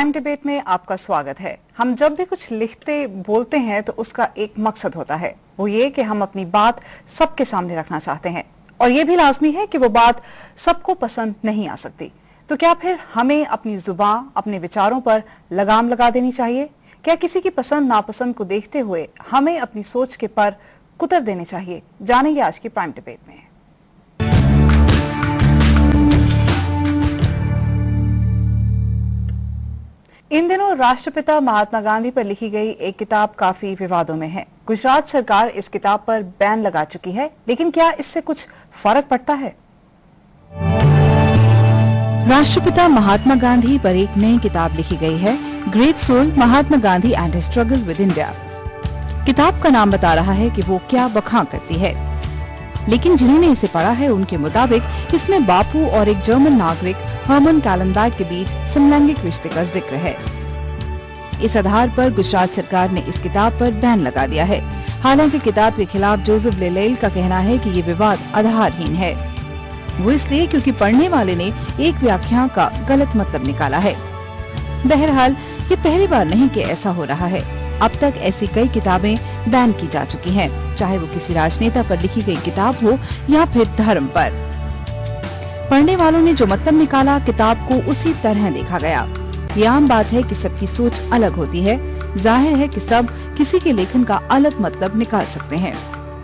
Prime debate में आपका स्वागत है। हम जब भी कुछ लिखते बोलते हैं तो उसका एक मकसद होता है, वो ये कि हम अपनी बात सबके सामने रखना चाहते हैं और ये भी लाजमी है कि वो बात सबको पसंद नहीं आ सकती। तो क्या फिर हमें अपनी जुबान, अपने विचारों पर लगाम लगा देनी चाहिए? क्या किसी की पसंद नापसंद को देखते हुए हमें अपनी सोच के पर कुतर देने चाहिए? जानेंगे आज की प्राइम डिबेट में। इन दिनों राष्ट्रपिता महात्मा गांधी पर लिखी गई एक किताब काफी विवादों में है। गुजरात सरकार इस किताब पर बैन लगा चुकी है, लेकिन क्या इससे कुछ फर्क पड़ता है? राष्ट्रपिता महात्मा गांधी पर एक नई किताब लिखी गई है, great soul Mahatma Gandhi and his struggle with India. किताब का नाम बता रहा है कि वो क्या बखान करती है, लेकिन जिन्होंने इसे पढ़ा है उनके मुताबिक इसमें बापू और एक जर्मन नागरिक हर्मन कैलेनबैक के बीच समलैंगिक रिश्ते का जिक्र है। इस आधार पर गुजरात सरकार ने इस किताब पर बैन लगा दिया है। हालांकि किताब के खिलाफ जोसेफ लेलेल का कहना है कि ये विवाद आधारहीन है। वो इसलिए क्योंकि पढ़ने वाले ने एक व्याख्या का गलत मतलब निकाला है। बहरहाल ये पहली बार नहीं कि ऐसा हो रहा है। अब तक ऐसी कई किताबें बैन की जा चुकी हैं, चाहे वो किसी राजनेता पर लिखी गई किताब हो या फिर धर्म पर। पढ़ने वालों ने जो मतलब निकाला, किताब को उसी तरह देखा गया। ये आम बात है कि सबकी सोच अलग होती है। जाहिर है कि सब किसी के लेखन का अलग मतलब निकाल सकते हैं।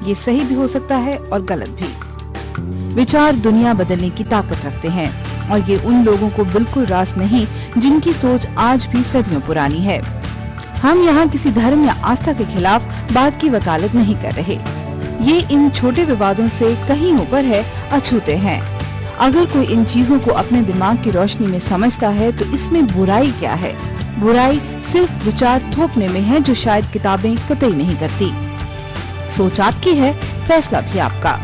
ये सही भी हो सकता है और गलत भी। विचार दुनिया बदलने की ताकत रखते हैं और ये उन लोगों को बिल्कुल रास नहीं जिनकी सोच आज भी सदियों पुरानी है। हम यहाँ किसी धर्म या आस्था के खिलाफ बात की वकालत नहीं कर रहे। ये इन छोटे विवादों से कहीं ऊपर है, अछूते हैं। अगर कोई इन चीजों को अपने दिमाग की रोशनी में समझता है तो इसमें बुराई क्या है? बुराई सिर्फ विचार थोपने में है, जो शायद किताबें कतई नहीं करती। सोच आपकी है, फैसला भी आपका।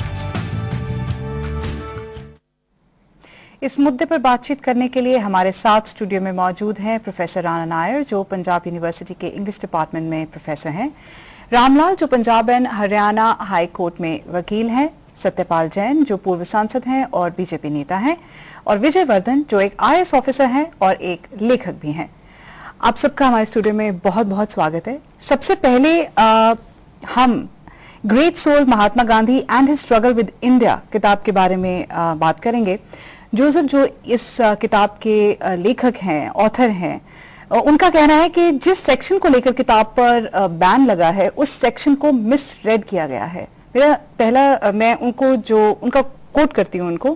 इस मुद्दे पर बातचीत करने के लिए हमारे साथ स्टूडियो में मौजूद हैं प्रोफेसर राणा नायर, जो पंजाब यूनिवर्सिटी के इंग्लिश डिपार्टमेंट में प्रोफेसर हैं, रामलाल जो Punjab and Haryana high court में वकील हैं, सत्यपाल जैन जो पूर्व सांसद हैं और बीजेपी नेता हैं, और विजय वर्धन जो एक IAS ऑफिसर हैं और एक लेखक भी हैं। आप सबका हमारे स्टूडियो में बहुत बहुत स्वागत है। सबसे पहले हम great soul Mahatma Gandhi and his struggle with India किताब के बारे में बात करेंगे। जोसेफ जो इस किताब के लेखक हैं, ऑथर हैं, उनका कहना है कि जिस सेक्शन को लेकर किताब पर बैन लगा है उस सेक्शन को मिसरेड किया गया है। मेरा पहला मैं उनका कोट करती हूँ उनको।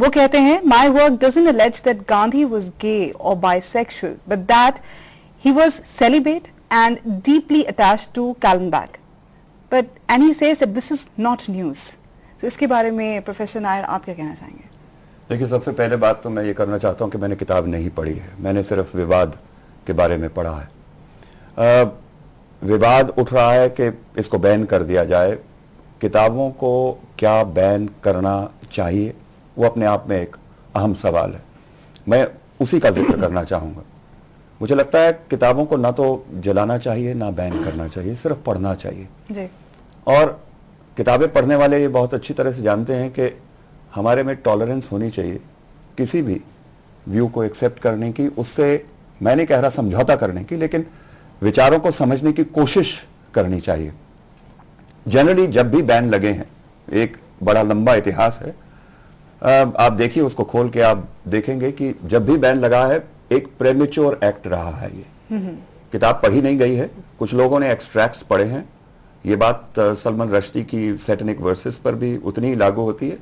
वो कहते हैं, my work doesn't allege that Gandhi was gay और bisexual but that he was celibate and deeply attached to Kallenbach but and he says that this is not news. तो इसके बारे में प्रोफेसर नायर आप क्या कहना चाहेंगे? देखिए, सबसे पहले बात तो मैं ये करना चाहता हूँ कि मैंने किताब नहीं पढ़ी है, मैंने सिर्फ विवाद के बारे में पढ़ा है। विवाद उठ रहा है कि इसको बैन कर दिया जाए। किताबों को क्या बैन करना चाहिए, वो अपने आप में एक अहम सवाल है। मैं उसी का जिक्र करना चाहूँगा। मुझे लगता है किताबों को ना तो जलाना चाहिए ना बैन करना चाहिए, सिर्फ पढ़ना चाहिए जी। और किताबें पढ़ने वाले ये बहुत अच्छी तरह से जानते हैं कि हमारे में टॉलरेंस होनी चाहिए किसी भी व्यू को एक्सेप्ट करने की। उससे मैं नहीं कह रहा समझौता करने की, लेकिन विचारों को समझने की कोशिश करनी चाहिए। जनरली जब भी बैन लगे हैं, एक बड़ा लंबा इतिहास है, आप देखिए, उसको खोल के आप देखेंगे कि जब भी बैन लगा है एक प्रेमेच्योर एक्ट रहा है। ये किताब पढ़ी नहीं गई है, कुछ लोगों ने एक्सट्रैक्ट्स पढ़े हैं। ये बात सलमान रश्दी की सैटेनिक वर्सेस पर भी उतनी ही लागू होती है।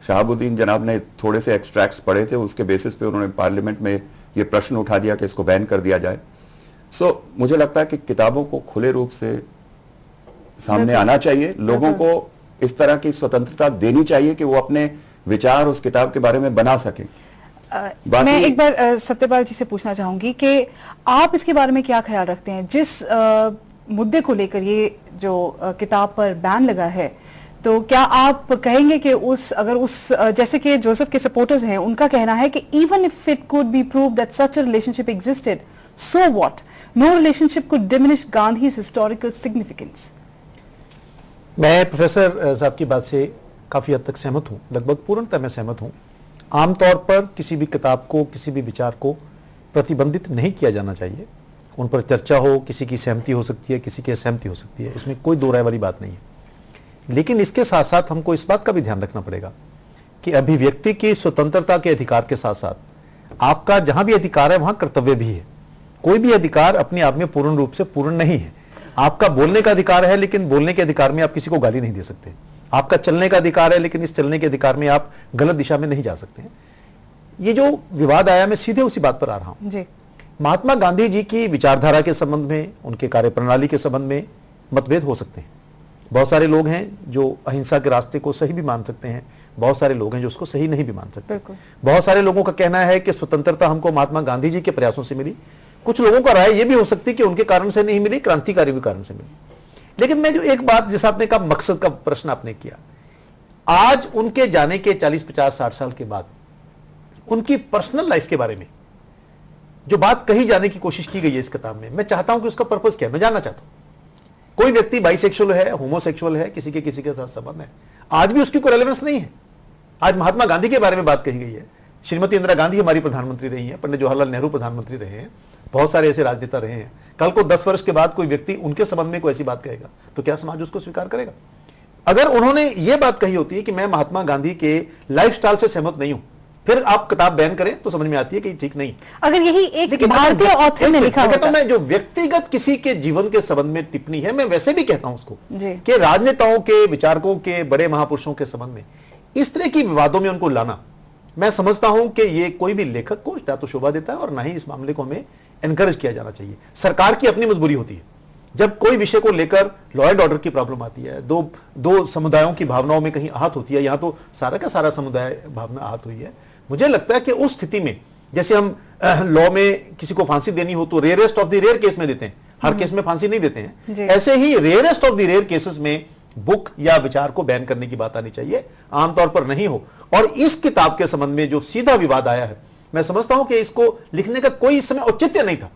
शहाबुद्दीन जनाब ने थोड़े से एक्सट्रैक्ट्स पढ़े थे, उसके बेसिस पे उन्होंने पार्लियामेंट में ये प्रश्न उठा दिया कि इसको बैन कर दिया जाए। मुझे लगता है कि किताबों को खुले रूप से सामने आना चाहिए। लोगों को इस तरह की स्वतंत्रता देनी चाहिए कि वो अपने विचार उस किताब के बारे में बना सके। मैं एक बार सत्यपाल जी से पूछना चाहूंगी कि आप इसके बारे में क्या ख्याल रखते हैं? जिस मुद्दे को लेकर ये जो किताब पर बैन लगा है, तो क्या आप कहेंगे कि जैसे कि जोसेफ के सपोर्टर्स हैं, उनका कहना है कि even if it could be prove that such a relationship existed, so what, no relationship could diminish Gandhi's historical significance. मैं प्रोफेसर साहब की बात से काफी हद तक सहमत हूं, लगभग पूर्णतः मैं सहमत हूं। आमतौर पर किसी भी किताब को, किसी भी विचार को प्रतिबंधित नहीं किया जाना चाहिए। उन पर चर्चा हो, किसी की सहमति हो सकती है, किसी की असहमति हो सकती है, इसमें कोई दो राय वाली बात नहीं है। लेकिन इसके साथ साथ हमको इस बात का भी ध्यान रखना पड़ेगा कि अभिव्यक्ति की स्वतंत्रता के अधिकार के साथ साथ आपका जहां भी अधिकार है वहां कर्तव्य भी है। कोई भी अधिकार अपने आप में पूर्ण रूप से पूर्ण नहीं है। आपका बोलने का अधिकार है, लेकिन बोलने के अधिकार में आप किसी को गाली नहीं दे सकते। आपका चलने का अधिकार है, लेकिन इस चलने के अधिकार में आप गलत दिशा में नहीं जा सकते हैं। ये जो विवाद आया, मैं सीधे उसी बात पर आ रहा हूं जी। महात्मा गांधी जी की विचारधारा के संबंध में, उनके कार्यप्रणाली के संबंध में मतभेद हो सकते हैं। बहुत सारे लोग हैं जो अहिंसा के रास्ते को सही भी मान सकते हैं, बहुत सारे लोग हैं जो उसको सही नहीं भी मान सकते। बहुत सारे लोगों का कहना है कि स्वतंत्रता हमको महात्मा गांधी जी के प्रयासों से मिली। कुछ लोगों का राय यह भी हो सकती है कि उनके कारण से नहीं मिली, क्रांतिकारी के कारण से मिली। लेकिन मैं जो एक बात, जैसा आपने कहा मकसद का प्रश्न आपने किया, आज उनके जाने के 40, 50, 60 साल के बाद उनकी पर्सनल लाइफ के बारे में जो बात कही जाने की कोशिश की गई है इस किताब में, मैं चाहता हूं कि उसका पर्पस क्या है, मैं जानना चाहता हूं। कोई व्यक्ति बाइसेक्सुअल है, होमोसेक्सुअल है, किसी के साथ संबंध है, आज भी उसकी कोई रेलेवेंस नहीं है। आज महात्मा गांधी के बारे में बात कही गई है। श्रीमती इंदिरा गांधी हमारी प्रधानमंत्री रही हैं, पंडित जवाहरलाल नेहरू प्रधानमंत्री रहे हैं, बहुत सारे ऐसे राजनेता रहे हैं। कल को 10 वर्ष के बाद कोई व्यक्ति उनके संबंध में कोई ऐसी बात कहेगा तो क्या समाज उसको स्वीकार करेगा? अगर उन्होंने ये बात कही होती है कि मैं महात्मा गांधी के लाइफस्टाइल से सहमत नहीं हूं, फिर आप किताब बैन करें तो समझ में आती है कि ठीक नहीं। अगर यही एक भारतीय ऑथर ने लिखा होता, तो मैं जो व्यक्तिगत किसी के जीवन के संबंध में टिप्पणी है, मैं वैसे भी कहता हूं उसको कि राजनेताओं के, विचारकों के, बड़े महापुरुषों के संबंध में इस तरह की विवादों में उनको लाना, मैं समझता हूं कि ये कोई भी लेखक को ना तो शोभा देता है और ना ही इस मामले को हमें एनकरेज किया जाना चाहिए। सरकार की अपनी मजबूरी होती है, जब कोई विषय को लेकर लॉ एंड ऑर्डर की प्रॉब्लम आती है, दो समुदायों की भावनाओं में कहीं आहत होती है, यहां तो सारा का सारा समुदाय भावना आहत हुई है। मुझे लगता है कि उस स्थिति में, जैसे हम लॉ में किसी को फांसी देनी हो तो rarest of the rare case में देते हैं, हर केस में फांसी नहीं देते हैं, ऐसे ही rarest of the rare cases में बुक या विचार को बैन करने की बात आनी चाहिए, आमतौर पर नहीं हो। और इस किताब के संबंध में जो सीधा विवाद आया है, मैं समझता हूं कि इसको लिखने का कोई इस समय औचित्य नहीं था,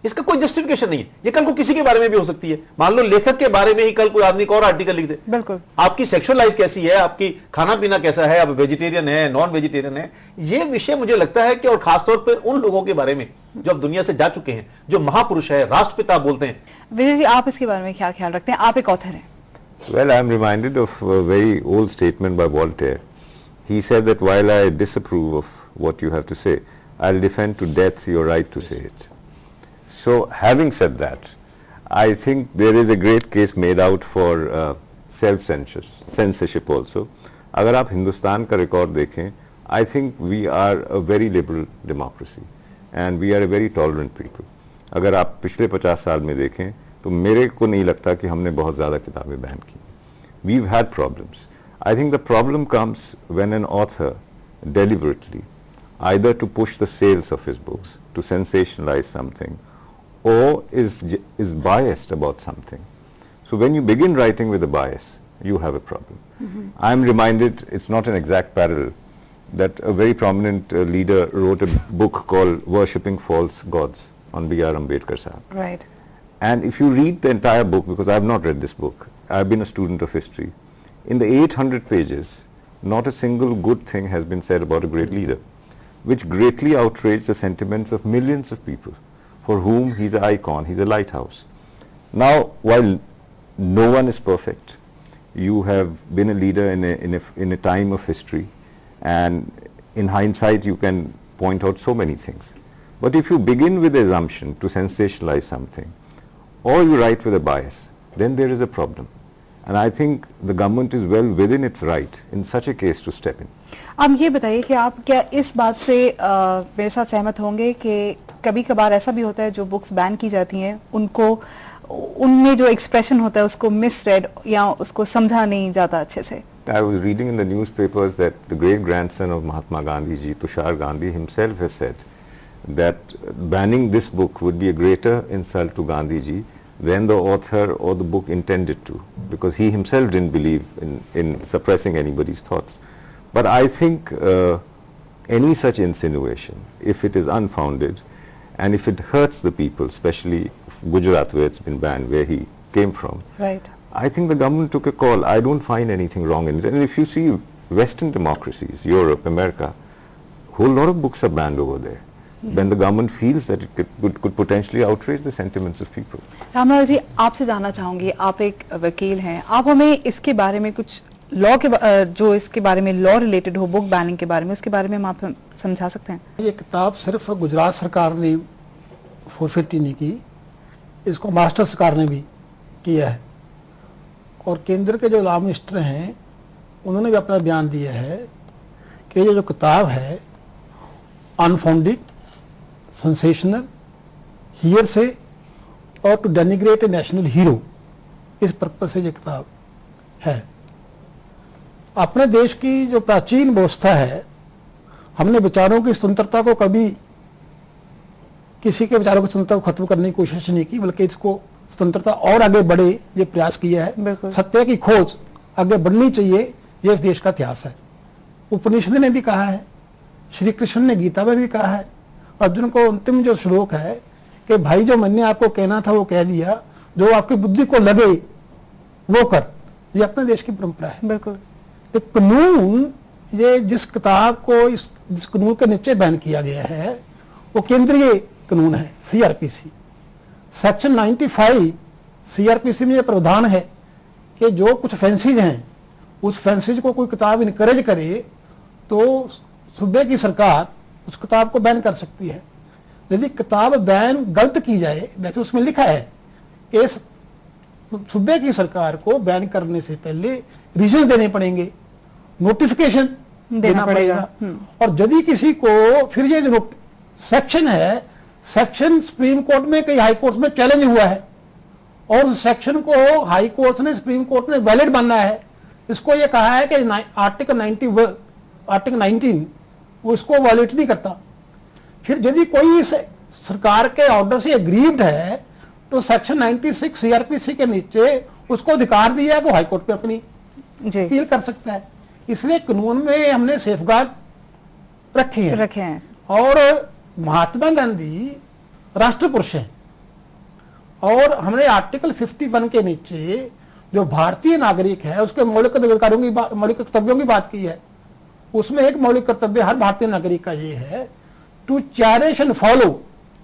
इसका कोई जस्टिफिकेशन नहीं है। ये कल को किसी के बारे में भी हो सकती है। मान लो लेखक के बारे में ही कल कोई आदमी और आर्टिकल लिख दे, बिल्कुल आपकी सेक्सुअल लाइफ कैसी है, आपकी खाना पीना कैसा है, आप वेजिटेरियन है, नॉन वेजिटेरियन है, ये विषय मुझे लगता है कि, और खासतौर पर उन लोगों के बारे में जो अब दुनिया से जा चुके हैं, जो महापुरुष है, राष्ट्रपिता बोलते हैं। विजय जी, आप इसके बारे में क्या ख्याल रखते हैं? आप एक ऑथर हैं। Well, I am reminded of a very old statement by Voltaire. He said that while I disapprove of what you have to say, I'll defend to death your right to say it. So, having said that, I think there is a great case made out for self-censorship also. अगर आप हिंदुस्तान का record देखें, I think we are a very liberal democracy and we are a very tolerant people. अगर आप पिछले 50 साल में देखें तो मेरे को नहीं लगता कि हमने बहुत ज़्यादा किताबें बैन की। We've had problems. I think the problem comes when an author deliberately, either to push the sales of his books, to sensationalize something, or is biased about something. So when you begin writing with a bias, you have a problem. I'm reminded, it's not an exact parallel, that a very prominent leader wrote a book called Worshipping False Gods on B.R. Ambedkar Sahab. Right. And if you read the entire book, because I have not read this book, I have been a student of history, in the 800 pages, not a single good thing has been said about a great leader, which greatly outraged the sentiments of millions of people for whom he's an icon, he's a lighthouse. Now, while no one is perfect, you have been a leader in a time of history, and in hindsight you can point out so many things. But if you begin with the assumption to sensationalize something, or you write with a bias, then there is a problem. And I think the government is well within its right in such a case to step in. अब ये बताइए कि आप क्या इस बात से मेरे साथ सहमत होंगे कि कभी कभार ऐसा भी होता है जो बुक्स बैन की जाती हैं, उनको उनमें जो एक्सप्रेशन होता है उसको मिसरेड या उसको समझा नहीं जाता अच्छे से? I was reading in the newspapers that the great grandson of Mahatma Gandhi ji, Tushar Gandhi himself has said that banning this book would be a greater insult to Gandhi ji than the author or the book intended to, because he himself didn't believe in suppressing anybody's thoughts. But I think any such insinuation, if it is unfounded and if it hurts the people, especially Gujarat where it's been banned, where he came from, right, I think the government took a call. I don't find anything wrong in it. And if you see Western democracies, Europe, America, whole lot of books are banned over there. when the government feels that it could potentially outrage the sentiments of people. Ramlal ji, आपसे जानना चाहूंगी, आप एक वकील हैं, आप हमें इसके बारे में कुछ लॉ के जो इसके बारे में लॉ रिलेटेड हो, बुक बैनिंग के बारे में, उसके बारे में हम आप समझा सकते हैं? ये किताब सिर्फ गुजरात सरकार ने फोरफिट नहीं की, इसको महाराष्ट्र सरकार ने भी किया है, और केंद्र के जो लॉ मिनिस्टर हैं उन्होंने भी अपना बयान दिया है कि ये जो किताब है अनफाउंडेड, सेंसेशनल, हियर से और to denigrate a national hero, इस पर्पज से ये किताब है। अपने देश की जो प्राचीन व्यवस्था है, हमने विचारों की स्वतंत्रता को कभी, किसी के विचारों की स्वतंत्रता को खत्म करने की कोशिश नहीं की, बल्कि इसको स्वतंत्रता और आगे बढ़े ये प्रयास किया है। सत्य की खोज आगे बढ़नी चाहिए, ये इस देश का इतिहास है। उपनिषद ने भी कहा है, श्री कृष्ण ने गीता में भी कहा है, अर्जुन को अंतिम जो श्लोक है कि भाई जो मैंने आपको कहना था वो कह दिया, जो आपकी बुद्धि को लगे वो कर, ये अपने देश की परंपरा है। बिल्कुल। तो कानून, ये जिस किताब को जिस कानून के नीचे बैन किया गया है वो केंद्रीय कानून है, सीआरपीसी। सेक्शन 95 सीआरपीसी में यह प्रावधान है कि जो कुछ फैंसीज हैं, उस फैंसीज को कोई किताब इनकरेज करे तो सूबे की सरकार उस किताब को बैन कर सकती है। यदि किताब बैन गलत की जाए, वैसे उसमें लिखा है कि सूबे की सरकार को बैन करने से पहले रीजन देने पड़ेंगे, नोटिफिकेशन देना पड़ेगा। और यदि किसी को, फिर ये जो सेक्शन है, सेक्शन सुप्रीम कोर्ट में, कई हाई कोर्ट में चैलेंज हुआ है, और उस सेक्शन को हाई कोर्ट ने, सुप्रीम कोर्ट ने वैलिड माना है। इसको ये कहा है कि आर्टिकल 19 वो इसको वैलिड नहीं करता। फिर यदि कोई सरकार के ऑर्डर से एग्रीव्ड है तो सेक्शन 96 सीआरपीसी के नीचे उसको अधिकार दिया है कि हाई कोर्ट पे अपनी अपील कर सकता है। इसलिए कानून में हमने सेफगार्ड रखे हैं। और महात्मा गांधी राष्ट्रपुरुष हैं, और हमने आर्टिकल 51 के नीचे जो भारतीय नागरिक है उसके मौलिक अधिकारों की, मौलिक कर्तव्यों की बात की है। उसमें एक मौलिक कर्तव्य हर भारतीय नागरिक का ये है, to cherish and follow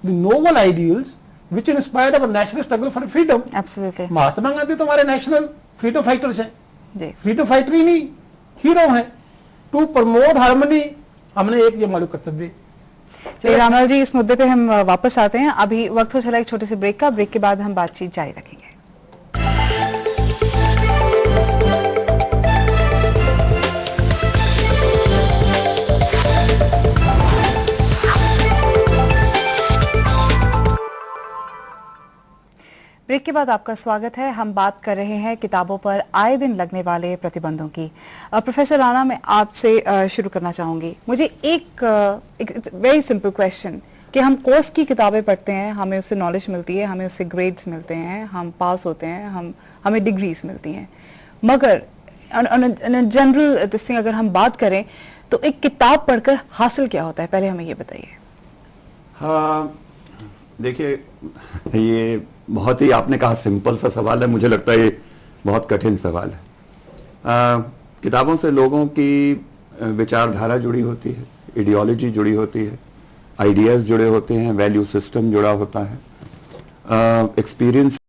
the noble ideals which inspired our national struggle for freedom. Absolutely. Mahatma Gandhi तो हमारे नेशनल फ्रीडम फाइटर्स हैं, फ्रीडम फाइटर ही नहीं, हीरो हैं। टू प्रमोट हार्मनी, हमने एक ये मौलिक कर्तव्य। रामलाल जी, इस मुद्दे पे हम वापस आते हैं। अभी वक्त हो चला एक छोटे से ब्रेक का, ब्रेक के बाद हम बातचीत जारी रखेंगे। ब्रेक के बाद आपका स्वागत है। हम बात कर रहे हैं किताबों पर आए दिन लगने वाले प्रतिबंधों की। प्रोफेसर राणा, मैं आपसे शुरू करना चाहूंगी। मुझे एक वेरी सिंपल क्वेश्चन, कि हम कोर्स की किताबें पढ़ते हैं, हमें उससे नॉलेज मिलती है, हमें उससे ग्रेड्स मिलते हैं, हम पास होते हैं, हमें डिग्रीज मिलती हैं, मगर जनरल दिस थिंग अगर हम बात करें तो एक किताब पढ़कर हासिल क्या होता है, पहले हमें ये बताइए। हाँ, देखिए, ये बहुत ही, आपने कहा सिंपल सा सवाल है, मुझे लगता है ये बहुत कठिन सवाल है। किताबों से लोगों की विचारधारा जुड़ी होती है, आइडियोलॉजी जुड़ी होती है, आइडियाज जुड़े होते हैं, वैल्यू सिस्टम जुड़ा होता है, एक्सपीरियंस